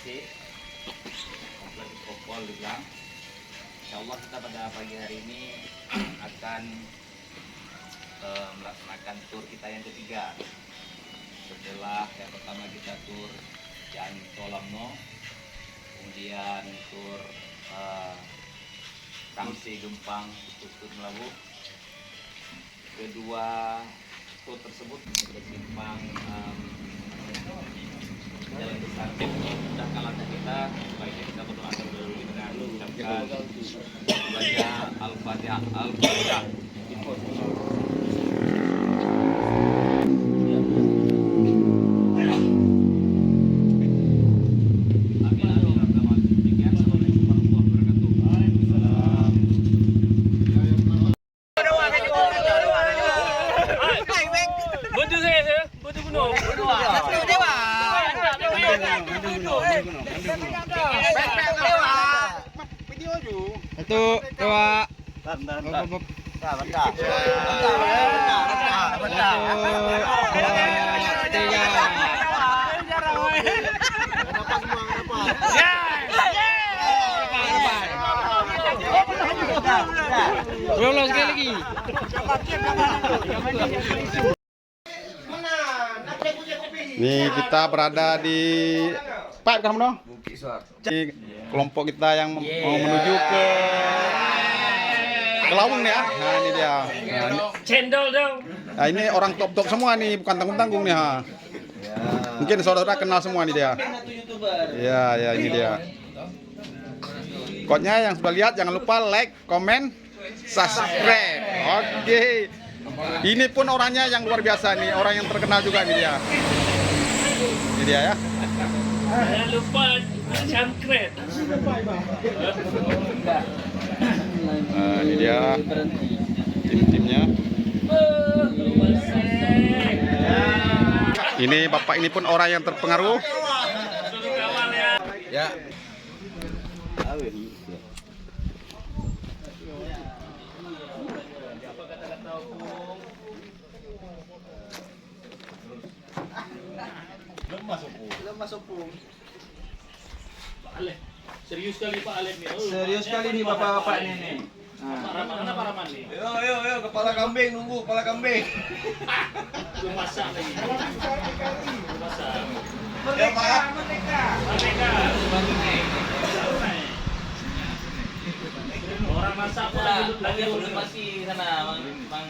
bersih, lagi popol dibilang. Insyaallah kita pada pagi hari ini akan melaksanakan tur kita yang ketiga. Setelah yang pertama kita tur Jan Tolamno, kemudian tur Kamsi Gempang, tur Melabu. Kedua tur tersebut bersimpang jalan besar sudah kalah kita. Baiknya kita berdoa dulu dengan mengucapkan baca Al-Fatihah. Satu, dua, tiga. Belum sekali lagi. Nih kita berada di Pak kamu dong. Di kelompok kita yang mau menuju ke Lawang ya. Nah ini dia. Cendol dong. Nah ini orang top semua nih, bukan tanggung-tanggung nih ha. Mungkin saudara kenal semua nih dia. Ya ini dia. Pokoknya yang sudah lihat jangan lupa like, komen, subscribe. Oke. Ini pun orangnya yang luar biasa nih, orang yang terkenal juga nih dia. Ini dia ya. Jangan lupa subscribe. Nah, ini dia tim-timnya. Ini bapak ini pun orang yang terpengaruh. Ya. Belum masuk pun. Pak Alef. Serius kali Pak Alef nih. Serius kali nih bapak-bapak ini nih. Pak Rahman, kenapa Rahman nih? Yo, kepala kambing nunggu, kepala kambing. Belum masak lagi. Belum masak. Merdeka. Merdeka. Orang masak pun lagi masih sana, Bang.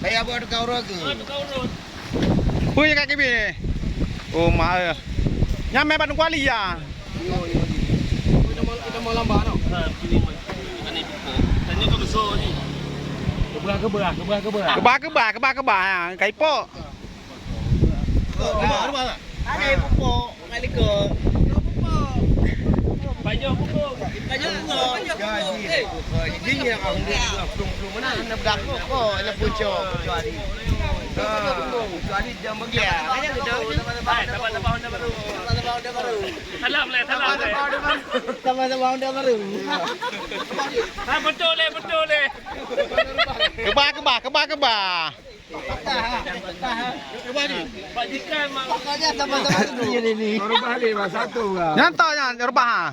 Kayak buat kau rogu. Wih kaki bini. Oh mah. Nyampe Bandung Kuali ya. Kita mau lambat no. Tanya ke besar ni. Kebah kai po. Ada ibu. kali kok. Banyak pukul. Banyak kok. Gaji. Ini yang aku belum mana nak berlaku kok, nak pucuk kecuali. Kecuali jam bagi ya. Kayaknya sudah tambah Honda baru. Salam le. Tambah Honda baru. Betul le. Kebah. Bajikan mak. Pokoknya tambah-tambah ini. Baru balik mas satu lah. Nyantanya rubah.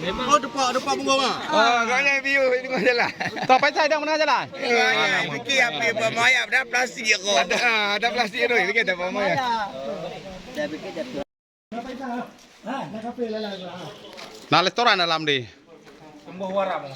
Oh depan bunga mah. Oh, kau view ini kau jalan. ต่อไปใส่ดังมันน่าจะได้ Fikir apa pemaya ada plastik kok. Ada plastik tu, ini kita bawa ya. Dah fikir dah. Nah, restoran dalam di. Sembuh waram.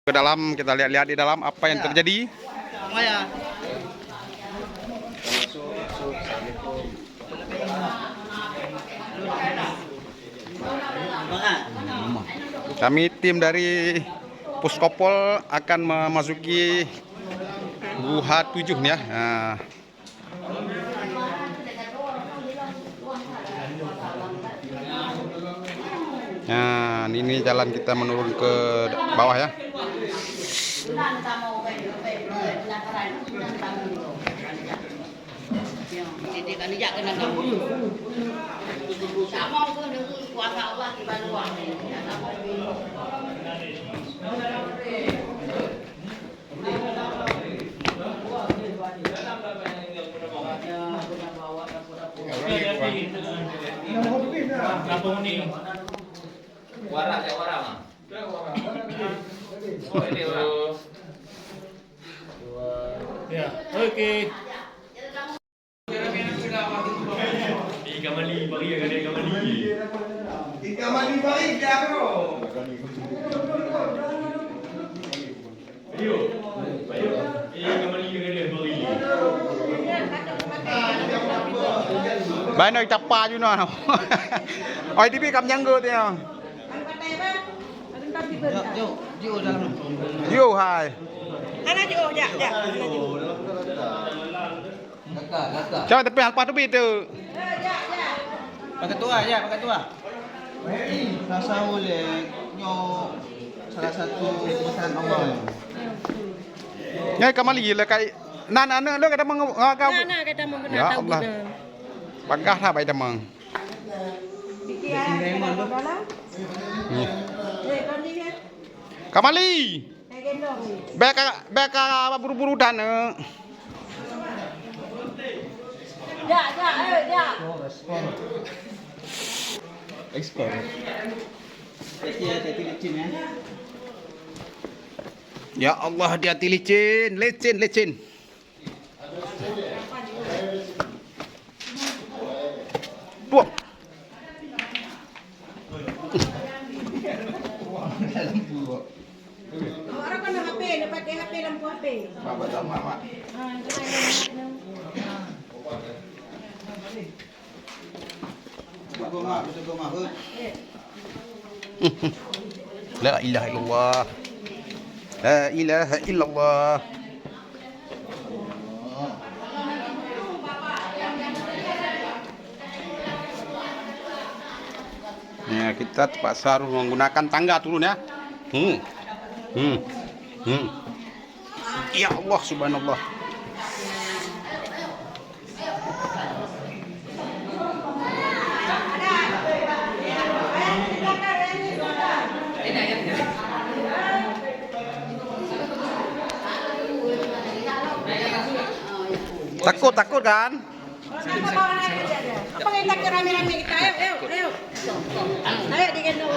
Ke dalam, kita lihat-lihat di dalam apa yang terjadi. Kami tim dari Puskopol akan memasuki Guha 7 nih ya. Nah, ini jalan kita menurun ke bawah ya. Kampung ni. Warah. Oh, ini orang. Ya, okey. Kamali bagi ada kamali. Kamali bagi dia bro. Ayo. Kamali ada bagi. Baik nak capa je no. Oi TV kam yang go tu. Jauh dalam. Yo hai. Ana jo ya. Kakak. Jangan tepi halpa tu tu. Pakai tua. Rasa boleh nyo salah satu pesanan Allah. Nyai kamali le kai nan ane le kata mengau. Ana kata mau Ya Allah. Pagah tha bai tamang. Kamali. Beka buru-buru dan Ya. Ekspor. Ya Allah, hati-hati licin. Buang. Orang kan HP, pakai HP lampu HP. Bapak sama mak. Betul mak. La ilaha illallah. La ilaha illallah. Ya, kita terpaksa harus menggunakan tangga turun ya. Ya Allah, subhanallah. Takut kan? Apa kita ke rame-rame kita? Ayo. Ayo digendong.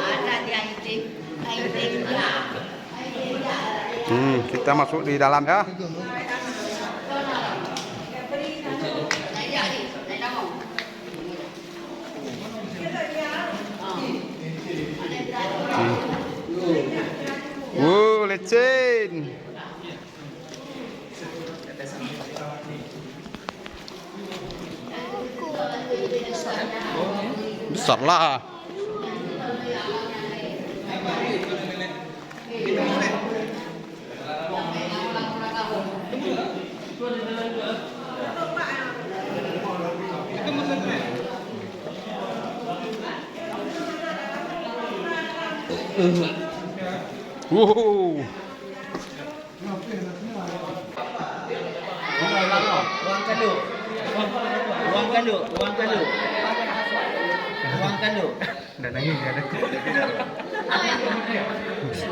Kita masuk di dalam ya. Lecin. Besar lah. Wow. Tuangkan dulu. Tuangkan dulu. Tuangkan dulu. Tuangkan dulu. Dananya enggak ada.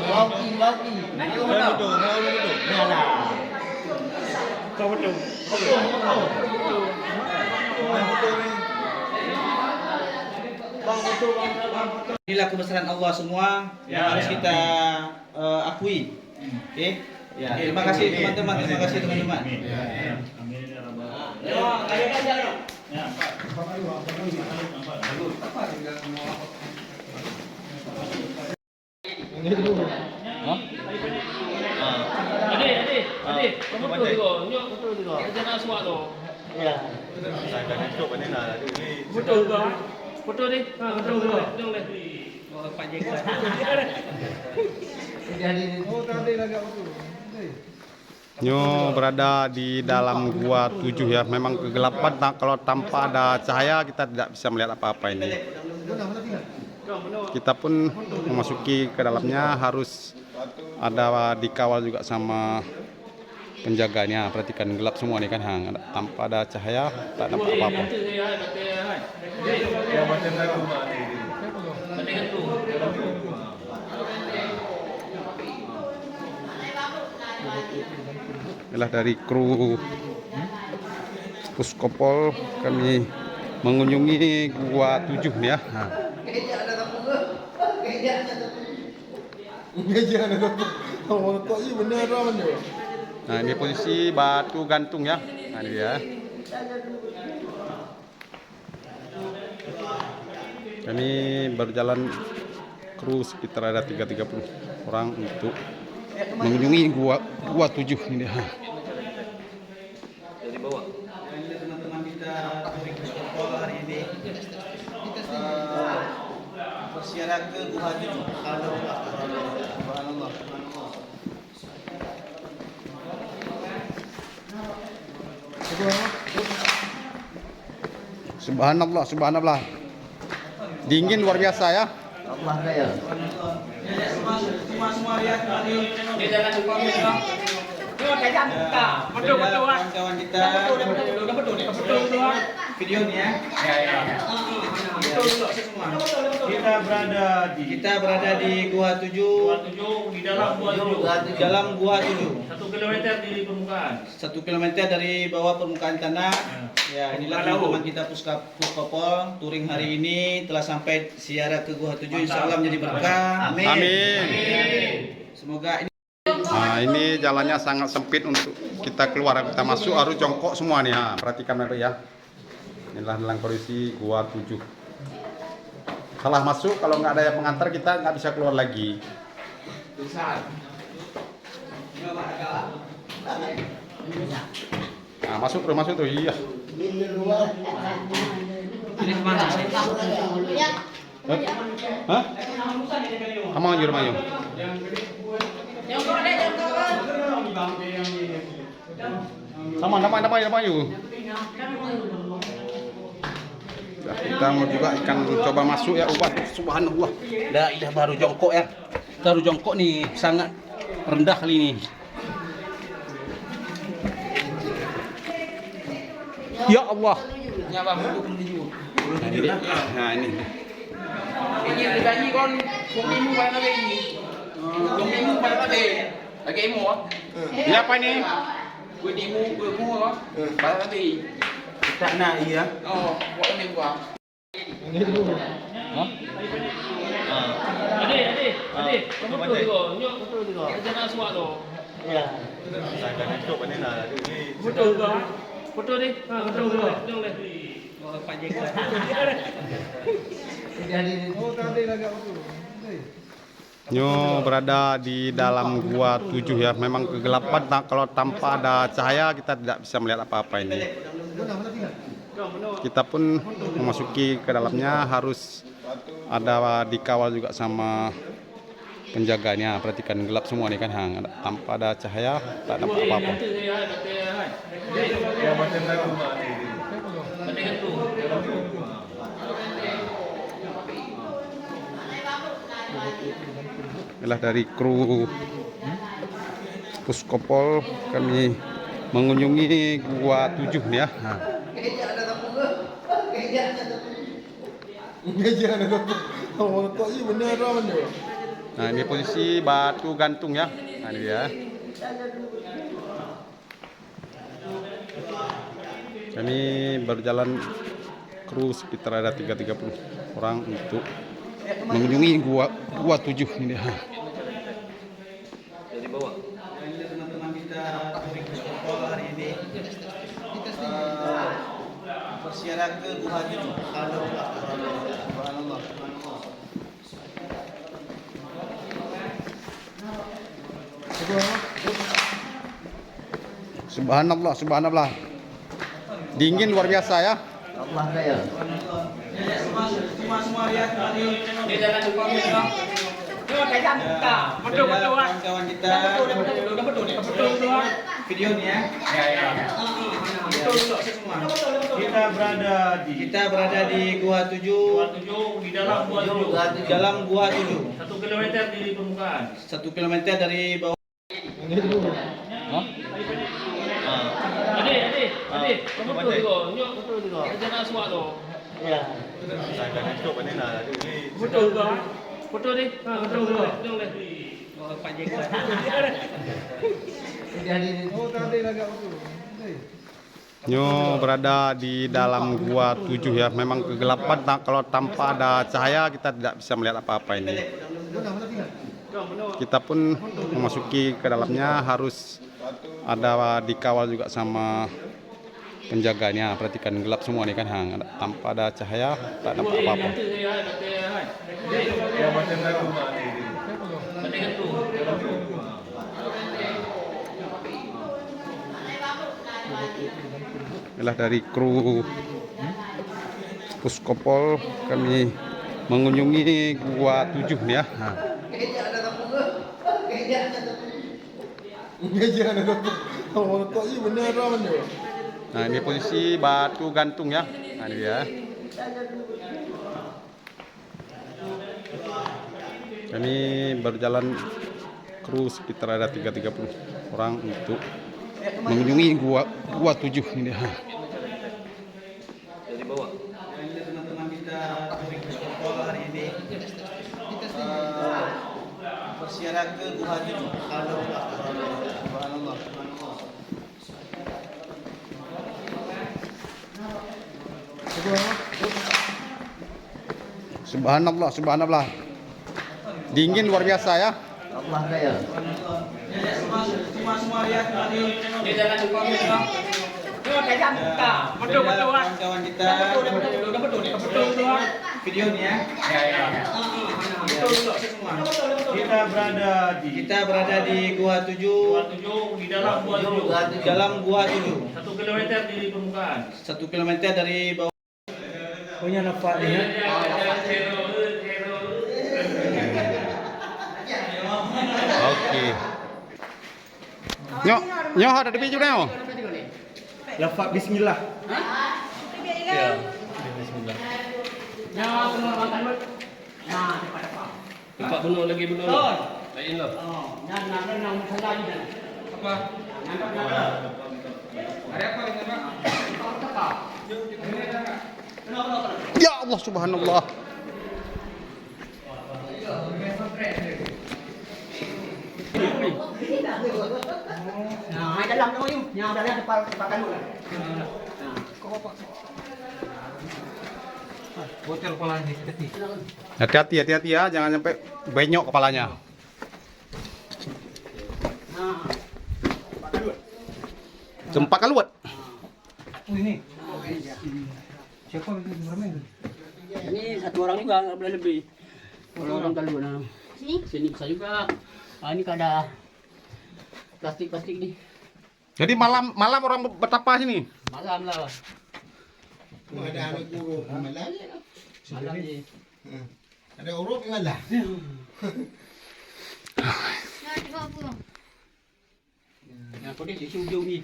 Lauki. Betul. Yalah. Kau betul. Inilah kebesaran Allah semua yang harus kita akui. Oke. Ya, terima kasih teman-teman. Terima kasih teman-teman. Adik, kamu betul juga. Nyok betul juga. Jangan suat tu. Ya. Betul juga. Betul ni. Betul deh. Betul deh. Nyo berada di dalam gua 7 ya. Memang kegelapan, kalau tanpa ada cahaya kita tidak bisa melihat apa-apa ini. Kita pun memasuki ke dalamnya harus ada dikawal juga sama penjaganya. Perhatikan gelap semua nih kan, tanpa ada cahaya tak nampak apa-apa. Inilah dari kru Puskopol kami mengunjungi gua 7 nih ya. Nah, ini posisi batu gantung ya. Nah, ini dia. Kami berjalan kru sekitar ada 30 orang untuk mengunjungi gua 7 ini. Dari bawah. Ini teman-teman kita dari Puskopol hari ini bersiaran ke Gua 7. Subhanallah. Subhanallah. Dingin luar biasa ya. Allah kaya. Semua lihat tadi. Dia jangan lupa kita. Betul. Kawan-kawan kita. Betul. Videonya ya. Betul semua. Kita berada di Gua 7. Di dalam gua 7. Dalam Gua 7. 1 kilometer di permukaan. 1 kilometer dari bawah permukaan tanah. Ya, inilah teman-teman kita Puskopol touring hari ini telah sampai ziarah ke Gua 7. Insyaallah menjadi berkah. Amin. Semoga ini. Nah, ini jalannya sangat sempit untuk kita keluar. Kita masuk harus jongkok semua nih. Perhatikan ya. Inilah dalam kondisi Gua 7. Salah masuk, kalau nggak ada yang mengantar kita nggak bisa keluar lagi. Nah, masuk tuh. Iya. Ini kemana? Hah? Kamu di rumah yuk. Sama yuk. Nah, kita mau juga ikan coba masuk ya. Subhanallah. Dah baru jongkok ya. Baru jongkok nih sangat rendah kali ini. Ya Allah. Nah, ini. Ini dibanyi kon komimu bayar lagi. Komimu bayar lagi. Lagi emo. Ini apa ini? Gue dimu, gue mu bayar lagi. kita iya. Oh, buat ini gua. Adik, kamu betul juga. Nyok betul juga. Jangan suat tu. Ya. Betul juga. Betul ni. Betul deh. Nyo berada di dalam gua 7 ya. Memang kegelapan, kalau tanpa ada cahaya kita tidak bisa melihat apa-apa ini. kita pun memasuki ke dalamnya harus ada dikawal juga sama penjaganya. Perhatikan gelap semua nih kan, tanpa ada cahaya, tak nampak apa-apa. Inilah dari kru Puskopol kami mengunjungi Gua 7 nih ya. Nah, ini posisi batu gantung ya. Nah, ini dia. Kami berjalan kru sekitar ada 30 orang untuk mengunjungi Gua 7 ini. Ini teman-teman kita touring Puskopol hari ini bersiarah ke Gua 7. Subhanallah. Subhanallah, subhanallah. Dingin luar biasa ya. Semua lihat tadi. Dia jalan depan kita. Betul Kawan-kawan kita. betul. Videonya ya. Ya. Betul semua. Kita berada di Gua 7. Di dalam gua 7. Dalam Gua 7. 1 kilometer di permukaan. 1 kilometer dari bawah. Adik, betul juga. Jangan suat tu. Ya. Betul juga. Betul ni. Betul juga. Nyo berada di dalam Gua 7 ya. Memang kegelapan, kalau tanpa ada cahaya kita tidak bisa melihat apa-apa ini. Kita pun memasuki ke dalamnya harus ada dikawal juga sama penjaganya. Perhatikan gelap semua nih kan, tanpa ada cahaya, tak nampak apa-apa. Inilah dari kru Puskopol kami mengunjungi Gua 7 nih ya. Nah, ini posisi batu gantung ya. Nah, ini dia. Kami berjalan kru sekitar ada 30 orang untuk mengunjungi Gua 7 ini. Ini teman-teman kita touring Puskopol hari ini bersiarah ke Gua 7. Subhanallah. Subhanallah, subhanallah. Dingin luar biasa ya. Semua lihat tadi. Dia jalan depan kita. Betul. Kawan-kawan kita. Betul. Videonya ya. Betul semua. Kita berada di Gua 7. Di dalam gua 7. Dalam Gua 7. 1 kilometer di permukaan. 1 kilometer dari bawah. Punya nampak ni ya. Oke. Nyo ada di biju nyo. Lafaz bismillah. Cepat bunuh lagi. Lain lah. Apa? Ada apa dengan Pak? Ya Allah, subhanallah. Nah, dalam tu ni. Yang dalam depan kalu lah. Hotel kepala ni keti. Hati-hati ya, jangan sampai benyok kepalanya. Sempak kaluat. Oh ini. Siapa yang bermain? Ini satu orang juga nggak boleh lebih. Kalau orang kalu nah. Sini bisa juga. Ini ada plastik nih. Jadi malam orang betapa sini. Malam lah. Ada anak guru malah. Malam ni. Ada urut malah. Yang kau ni ujung ni.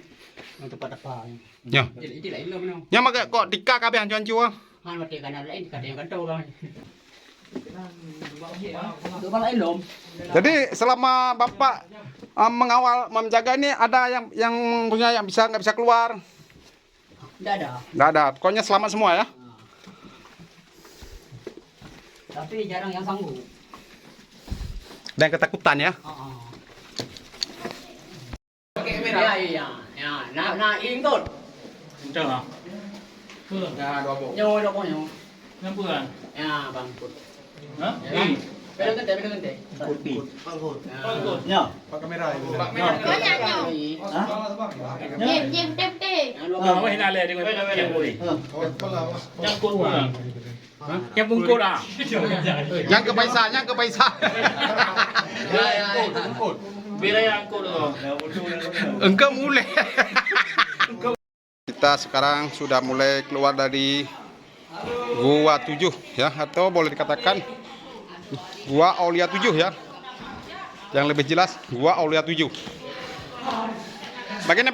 Yang tempat apa ni. Ya. Jadi lain lah mana. Nya mak kok tika kabeh cuan cua. Han mati kanan lain kat yang kantau lah. Tu bang lain lom. Jadi selama Bapak mengawal menjaga ini ada yang punya yang bisa nggak bisa keluar? Dah ada. Nggak ada. Pokoknya selamat semua ya. Tapi jarang yang sanggup. Dan ketakutan ya. Ya iya. Ya, nak ingkut. Betul lah. Dah dua bok. Nyawa dah punya. Kenapa kan? Ya, bangkut. Hah? Ya. Pegang kente. Pangkut. Ya. Pak kamera itu. Apa yang nak dia yang boleh? Kawan kepala. Yang kut bang. Yang bungkut ah. Yang ke paisa, yang ke paisa. Bila yang kut tu. Engkau mulai. Kita sekarang sudah mulai keluar dari Gua 7 ya, atau boleh dikatakan Gua Aulia 7 ya. Yang lebih jelas Gua Aulia 7.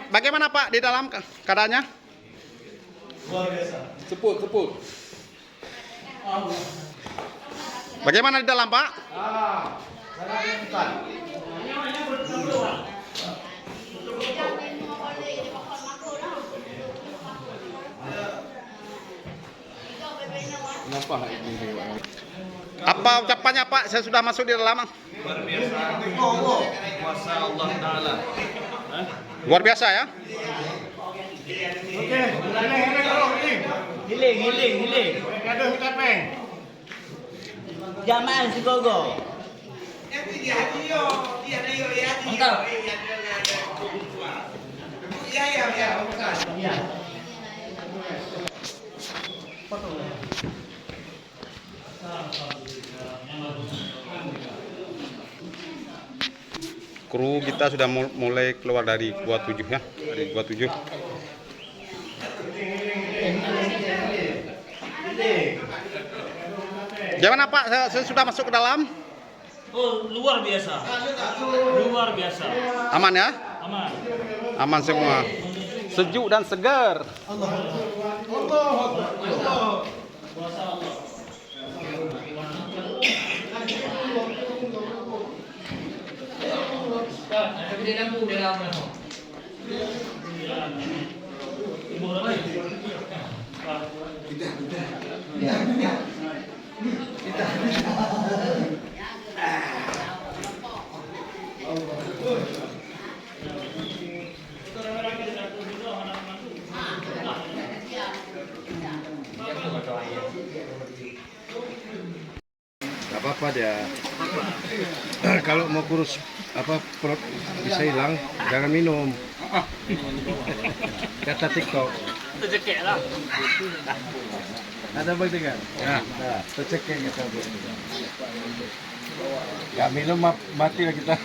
Bagaimana Pak di dalam keadaannya? Luar biasa. Seput. Bagaimana di dalam Pak? Apa ucapannya Pak? Saya sudah masuk di dalam. Luar biasa. Kuasa Allah Taala. Luar biasa ya. Hiling. Gaduh kita peng. Jamaan si Gogo. Mantap. Kru kita sudah mulai keluar dari Gua 7 ya. Dari Gua 7. Gimana Pak? Saya sudah masuk ke dalam. Oh, luar biasa. Luar biasa. Aman ya? Aman. Aman semua. Sejuk dan segar. Gak apa-apa dia. Kalau mau kurus apa perut bisa hilang, jangan minum. Kata TikTok. Tercekek lah. Ada begitu kan? Ya, tercekek kita. Gak minum mati lah kita.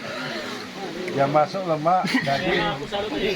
Yang masuk lemak daging. Aku selalu tadi.